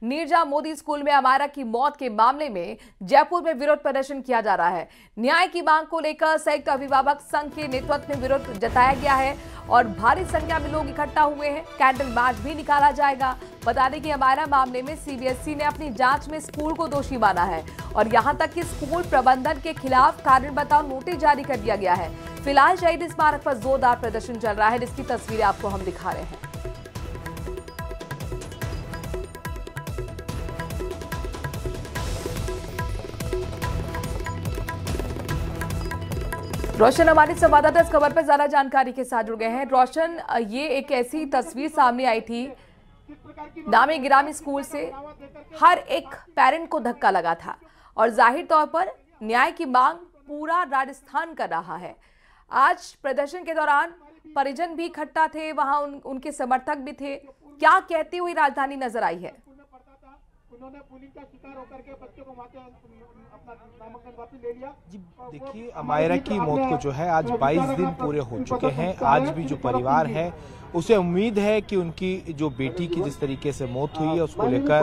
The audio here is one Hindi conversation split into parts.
नीरजा मोदी स्कूल में अमायरा की मौत के मामले में जयपुर में विरोध प्रदर्शन किया जा रहा है। न्याय की मांग को लेकर संयुक्त अभिभावक संघ के नेतृत्व में विरोध जताया गया है और भारी संख्या में लोग इकट्ठा हुए हैं। कैंडल मार्च भी निकाला जाएगा। बता दें कि अमायरा मामले में सीबीएसई ने अपनी जांच में स्कूल को दोषी माना है और यहां तक कि स्कूल प्रबंधन के खिलाफ कारण बताओ नोटिस जारी कर दिया गया है। फिलहाल शहीद स्मारक पर जोरदार प्रदर्शन चल रहा है, जिसकी तस्वीरें आपको हम दिखा रहे हैं। रोशन हमारे संवाददाता इस खबर पर ज्यादा जानकारी के साथ जुड़ गए हैं। रोशन, ये एक ऐसी तस्वीर सामने आई थी, नामी गिरामी स्कूल से हर एक पेरेंट को धक्का लगा था और जाहिर तौर पर न्याय की मांग पूरा राजस्थान कर रहा है। आज प्रदर्शन के दौरान परिजन भी इकट्ठा थे, वहां उनके समर्थक भी थे। क्या कहती हुई राजधानी नजर आई है? उन्होंने पुलिस का शिकार होकर के बच्चों को मारते अपना नामांकन वापस ले लिया। जी देखिए, अमायरा की मौत को जो है आज 22 दिन पूरे हो चुके हैं। आज भी जो परिवार है उसे उम्मीद है कि उनकी जो बेटी की जिस तरीके से मौत हुई है उसको लेकर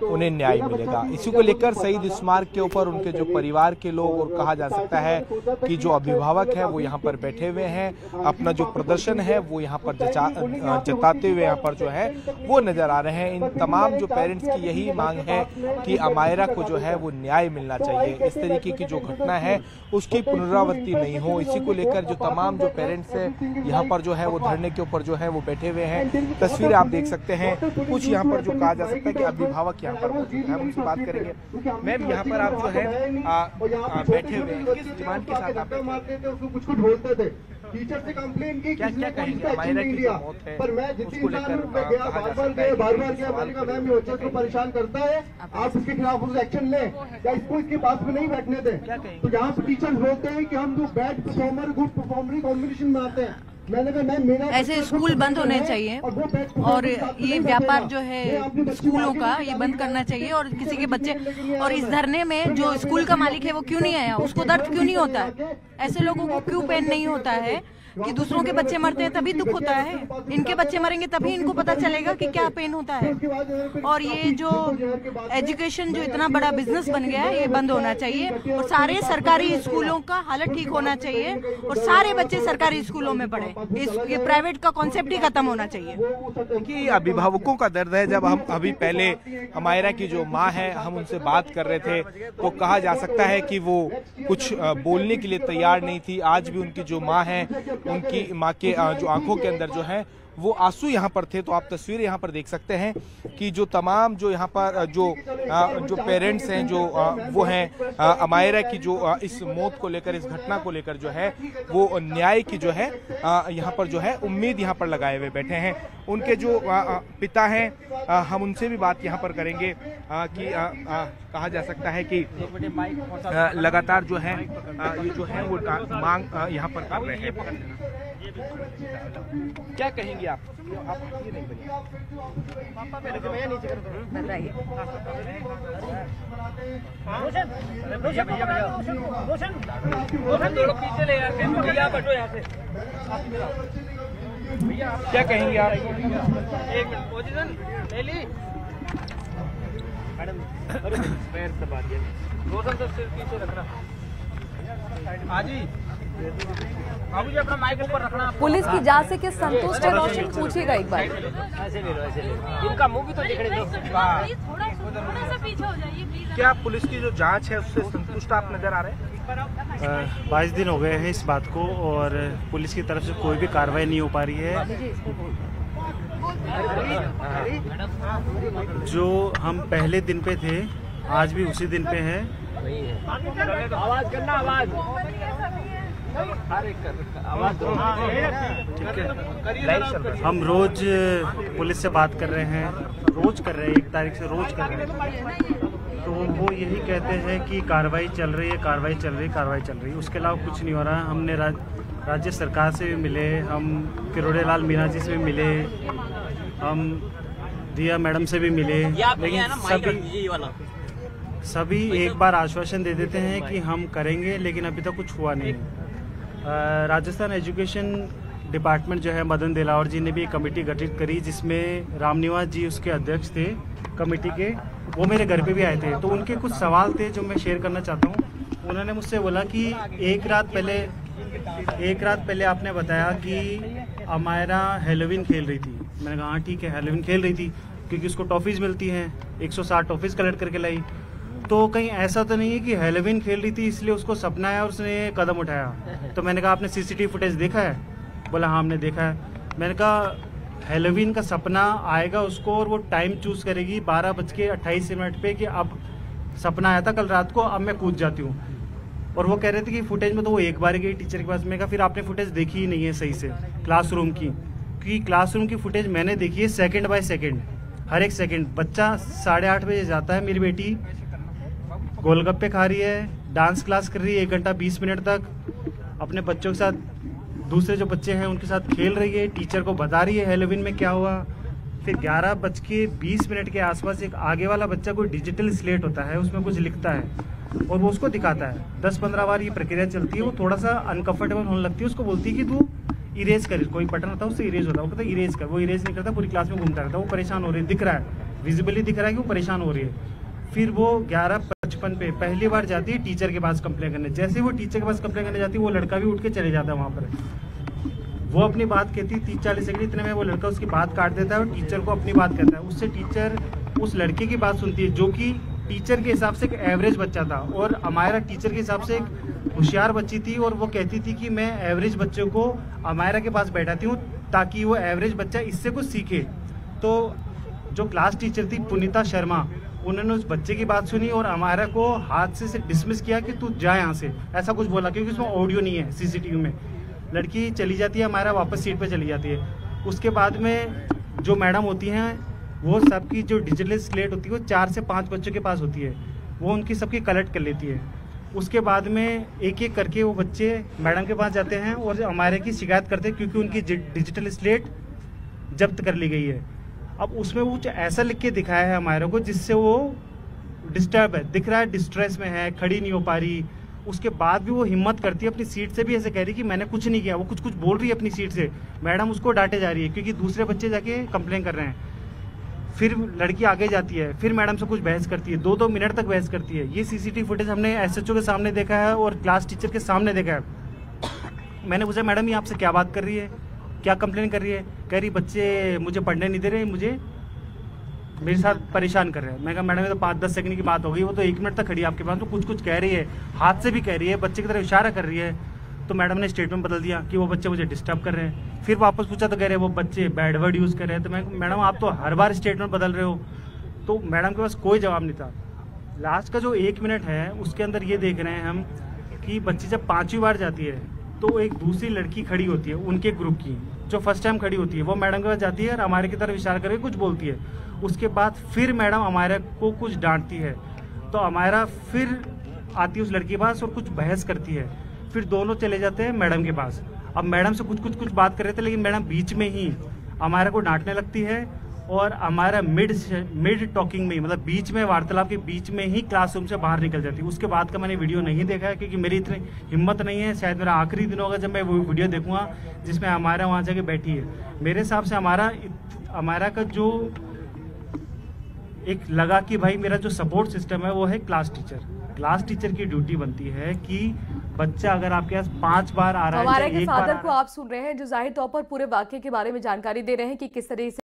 उन्हें न्याय मिलेगा। इसी को लेकर शहीद स्मारक के ऊपर उनके जो परिवार के लोग और कहा जा सकता है कि जो अभिभावक है वो यहाँ पर बैठे हुए हैं। अपना जो प्रदर्शन है वो यहाँ पर जताते हुए यहाँ पर जो है वो नजर आ रहे हैं। इन तमाम जो पेरेंट्स की यही मांग है कि अमायरा को जो है वो न्याय मिलना चाहिए। इस तरीके की जो घटना है उसकी पुनरावृत्ति नहीं हो, इसी को लेकर जो तमाम जो पेरेंट्स है यहाँ पर जो है वो धरने के ऊपर जो है वो बैठे हुए हैं। तस्वीरें आप देख सकते हैं। कुछ यहाँ पर जो कहा जा सकता है कि अभिभावक यहाँ पर मौजूद हैं, उनसे बात करेंगे। मैम, यहाँ पर आप जो है बैठे हुए हैं, किस डिमांड के साथ आप कुछ बोलते थे? टीचर से कंप्लेन की, क्या कहेंगे अमायरा की जो मौत है पर मैं जितनी उसको लेकर गया बार-बार गया, मैंने कहा मैम ये बच्चे को परेशान करता है, आप इसके खिलाफ एक्शन लें। या इसको इसके पास में नहीं बैठने दें। तो यहाँ पे टीचर्स बोलते हैं कि हम जो bad performer good performer competition में आते हैं। मैंने कहा मैम मेरा ऐसे स्कूल बंद होने चाहिए और ये व्यापार जो है स्कूलों का ये बंद करना चाहिए। और किसी के बच्चे और इस धरने में जो स्कूल का मालिक है वो क्यों नहीं आया? उसको दर्द क्यों नहीं होता है? ऐसे लोगों को क्यों पेन नहीं होता है कि दूसरों के बच्चे मरते हैं तभी दुख होता है? इनके बच्चे मरेंगे तभी इनको पता चलेगा कि क्या पेन होता है। और ये जो एजुकेशन जो इतना बड़ा बिजनेस बन गया है ये बंद होना चाहिए और सारे सरकारी स्कूलों का हालत ठीक होना चाहिए और सारे बच्चे सरकारी स्कूलों में पढ़े। ये प्राइवेट का कॉन्सेप्ट ही खत्म होना चाहिए। देखिए, अभिभावकों का दर्द है। जब हम अभी पहले अमायरा की जो माँ है हम उनसे बात कर रहे थे तो कहा जा सकता है कि वो कुछ बोलने के लिए तैयार नहीं थी। आज भी उनकी जो माँ है, उनकी माँ के जो आंखों के अंदर जो है वो आंसू यहाँ पर थे। तो आप तस्वीरें यहाँ पर देख सकते हैं कि जो तमाम जो यहाँ पर जो पेरेंट्स हैं जो वो हैं अमायरा की जो इस मौत को लेकर, इस घटना को लेकर जो है वो न्याय की जो है यहाँ पर जो है उम्मीद यहाँ पर लगाए हुए बैठे हैं। उनके जो पिता हैं हम उनसे भी बात यहाँ पर करेंगे कि कहा जा सकता है कि लगातार जो है ये जो है वो मांग यहाँ पर कर रहे हैं। क्या कहेंगे आप? ये नहीं बताइए। क्या कहेंगे आप? एक मिनट, पोजीशन ले ली मैडम। पैर दबा दिया, रोशन से सिर पीछे रखना। हाजी बाबू जी अपना माइक ऊपर रखना। पुलिस की जांच से किस संतुष्ट है रोशन, पूछिएगा एक बार। ऐसे ले लो, ऐसे ले लो। इनका मुंह भी तो दिखने दो। थोड़ा सा पीछे हो जाइए प्लीज। क्या पुलिस की जो जांच है उससे संतुष्ट आप नजर आ रहे हैं? 22 दिन हो गए हैं इस बात को और पुलिस की तरफ से कोई भी कार्रवाई नहीं हो पा रही है। जो हम पहले दिन पे थे आज भी उसी दिन पे है। आवाज करना, आवाज ठीक है। हम रोज पुलिस से बात कर रहे हैं, रोज कर रहे हैं, 1 तारीख से रोज कर रहे हैं। तो वो यही कहते हैं कि कार्रवाई चल रही है, कार्रवाई चल रही है, कार्रवाई चल रही है। उसके अलावा कुछ नहीं हो रहा है। हमने राज्य सरकार से भी मिले, हम किरोड़ीलाल मीना जी से भी मिले, हम दिया मैडम से भी मिले, लेकिन सभी एक बार आश्वासन दे देते हैं कि हम करेंगे, लेकिन अभी तक कुछ हुआ नहीं। राजस्थान एजुकेशन डिपार्टमेंट जो है मदन दिलावर जी ने भी एक कमेटी गठित करी जिसमें रामनिवास जी उसके अध्यक्ष थे। कमेटी के, वो मेरे घर पे भी आए थे। तो उनके कुछ सवाल थे जो मैं शेयर करना चाहता हूँ। उन्होंने मुझसे बोला कि एक रात पहले आपने बताया कि अमायरा हेलोवीन खेल रही थी। मैंने कहा हाँ ठीक है, हेलोवीन खेल रही थी क्योंकि उसको टॉफीज़ मिलती हैं, 160 टॉफीज़ कलेक्ट करके लाई। तो कहीं ऐसा तो नहीं है कि हेलोवीन खेल रही थी इसलिए उसको सपना आया और उसने कदम उठाया? तो मैंने कहा आपने सीसीटीवी फुटेज देखा है? बोला हाँ हमने देखा है। मैंने कहा हेलोवीन का सपना आएगा उसको और वो टाइम चूज़ करेगी 12:28 पे कि अब सपना आया था कल रात को, अब मैं कूद जाती हूँ। और वो कह रहे थे कि फुटेज में तो वो एक बार गई टीचर के पास। मैं कहा फिर आपने फुटेज देखी ही नहीं है सही से क्लासरूम की, क्योंकि क्लासरूम की फुटेज मैंने देखी है सेकंड बाय सेकंड, हर एक सेकंड। बच्चा 8:30 बजे जाता है, मेरी बेटी गोलगप्पे खा रही है, डांस क्लास कर रही है 1 घंटा 20 मिनट तक, अपने बच्चों के साथ दूसरे जो बच्चे हैं उनके साथ खेल रही है, टीचर को बता रही है हेलोवीन में क्या हुआ। फिर 11:20 के आसपास एक आगे वाला बच्चा कोई डिजिटल स्लेट होता है, उसमें कुछ लिखता है और वो उसको दिखाता है। 10-15 बार ये प्रक्रिया चलती है। वो थोड़ा सा अनकंफर्टेबल होने लगती है, उसको बोलती है कि तू इरेज कर, कोई बटन होता है उससे इरेज होता है, वो कहता है इरेज कर। वो इरेज नहीं करता, पूरी क्लास में घूमता रहता है। वो परेशान हो रही है, दिख रहा है, विजिबली दिख रहा है कि वो परेशान हो रही है। फिर वो 11:55 पे पहली बार जाती है टीचर के पास कंप्लेन करने। जैसे वो टीचर के पास कंप्लेन करने जाती है, वो लड़का भी उठ के चले जाता है वहाँ पर। वो अपनी बात कहती 30-40 सेकंड, इतने में वो लड़का उसकी बात काट देता है और टीचर को अपनी बात कहता है। उससे टीचर उस लड़के की बात सुनती है जो कि टीचर के हिसाब से एक एवरेज बच्चा था और अमायरा टीचर के हिसाब से एक होशियार बच्ची थी। और वो कहती थी कि मैं एवरेज बच्चों को अमायरा के पास बैठाती हूँ ताकि वो एवरेज बच्चा इससे कुछ सीखे। तो जो क्लास टीचर थी पुनीता शर्मा, उन्होंने उस बच्चे की बात सुनी और अमायरा को हाथ से डिसमिस किया कि तू जा यहाँ से, ऐसा कुछ बोला, क्योंकि उसमें ऑडियो नहीं है सीसीटीवी में। लड़की चली जाती है, अमायरा वापस सीट पे चली जाती है। उसके बाद में जो मैडम होती हैं वो सबकी जो डिजिटल स्लेट होती है वो 4 से 5 बच्चों के पास होती है, वो उनकी सबकी कलेक्ट कर लेती है। उसके बाद में एक एक करके वो बच्चे मैडम के पास जाते हैं और अमायरा की शिकायत करते हैं क्योंकि उनकी डिजिटल स्लेट जब्त कर ली गई है। अब उसमें कुछ ऐसा लिख के दिखाया है अमायरा को जिससे वो डिस्टर्ब है, दिख रहा है डिस्ट्रेस में है, खड़ी नहीं हो पा रही। उसके बाद भी वो हिम्मत करती है, अपनी सीट से भी ऐसे कह रही कि मैंने कुछ नहीं किया। वो कुछ बोल रही है अपनी सीट से, मैडम उसको डांटे जा रही है क्योंकि दूसरे बच्चे जाके कंप्लेन कर रहे हैं। फिर लड़की आगे जाती है, फिर मैडम से कुछ बहस करती है, 2-2 मिनट तक बहस करती है। ये सीसीटीवी फुटेज हमने एसएचओ के सामने देखा है और क्लास टीचर के सामने देखा है। मैंने पूछा मैडम ये आपसे क्या बात कर रही है, क्या कंप्लेन कर रही है? कह रही बच्चे मुझे पढ़ने नहीं दे रहे, मुझे मेरे साथ परेशान कर रहे हैं। मैं कहा मैडम ये तो 5-10 सेकंड की बात हो गई, वो तो 1 मिनट तक खड़ी है आपके पास, तो कुछ कह रही है, हाथ से भी कह रही है, बच्चे की तरफ इशारा कर रही है। तो मैडम ने स्टेटमेंट बदल दिया कि वो बच्चे मुझे डिस्टर्ब कर रहे हैं। फिर वापस पूछा तो कह रहे हैं वो बच्चे बैड वर्ड यूज़ कर रहे हैं। तो मैं मैडम आप तो हर बार स्टेटमेंट बदल रहे हो। तो मैडम के पास कोई जवाब नहीं था। लास्ट का जो 1 मिनट है उसके अंदर ये देख रहे हैं हम कि बच्ची जब 5वीं बार जाती है तो एक दूसरी लड़की खड़ी होती है उनके ग्रुप की, जो फर्स्ट टाइम खड़ी होती है, वो मैडम के पास जाती है और अमायरा की तरफ इशारा करके कुछ बोलती है। उसके बाद फिर मैडम अमायरा को कुछ डांटती है, तो अमायरा फिर आती है उस लड़की के पास और कुछ बहस करती है। फिर दोनों चले जाते हैं मैडम के पास। अब मैडम से कुछ बात कर रहे थे, लेकिन मैडम बीच में ही अमायरा को डांटने लगती है और अमायरा मिड टॉकिंग में ही, मतलब बीच में वार्तालाप के बीच में ही क्लासरूम से बाहर निकल जाती है। उसके बाद का मैंने वीडियो नहीं देखा है क्योंकि मेरी इतनी हिम्मत नहीं है। शायद मेरा आखिरी दिन होगा जब मैं वो वीडियो देखूंगा जिसमें अमायरा वहाँ जाके बैठी है। मेरे हिसाब से अमायरा का जो एक लगा कि भाई मेरा जो सपोर्ट सिस्टम है वो है क्लास टीचर की ड्यूटी बनती है कि बच्चा अगर आपके पास 5 बार आ रहा है, हमारे के फादर को आप सुन रहे हैं जो जाहिर तौर पर पूरे वाकये के बारे में जानकारी दे रहे हैं कि किस तरह से